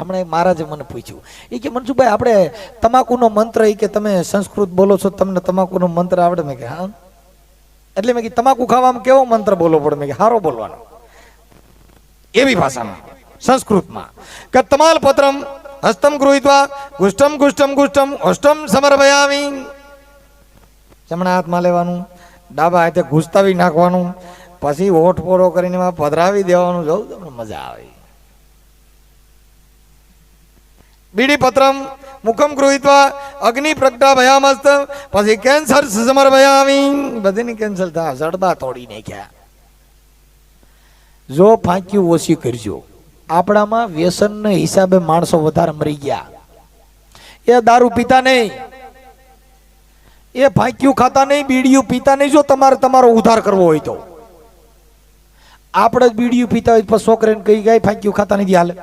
હમણાં મહારાજે મને પૂછ્યું, એ કે મનસુખભાઈ આપણે તમાકુનો મંત્ર, એ કે તમે સંસ્કૃત બોલો છો, તમને તમાકુનો મંત્ર આવડે? મેં કે હા. એટલે મેં કે તમાકુ ખાવામાં કેવો મંત્ર બોલવો પડે? મેં કે હારો બોલવાનો, એવી ભાષામાં સંસ્કૃતમાં કે તમાલ પત્રમ હસ્તમ ગૃહીત્વા ગુષ્ટમ ગુષ્ટમ ગુષ્ટમ અષ્ટમ સમર્પયામિ. જમણા હાથમાં લેવાનું, ડાબા હાથે ઘૂસતાવી નાખવાનું, પછી હોઠ પોરો કરીને એમાં પધરાવી દેવાનું. જોઉં તમને મજા આવે. બીડી પત્રમ મુખમ ગૃહીત્વા અગ્નિ પ્રગટા ભયામસ્ત, પછી કેન્સર સમર્પયામિ. બધીની કેન્સર થાય, જડબા તોડી નાખ્યા. જો ફાંક્યું ઓછી કરજો. આપણામાં વ્યસનના હિસાબે માણસો વધારે મરી ગયા. એ દારૂ પીતા નહીં, એ ફાંક્યું ખાતા નહીં, બીડીયું પીતા નહીં. જો તમારે તમારો ઉદ્ધાર કરવો હોય તો આપણે જ બીડીયું પીતા હોય, પછી છોકરાને કહી ગયા ફાંક્યું ખાતા નથી, હાલે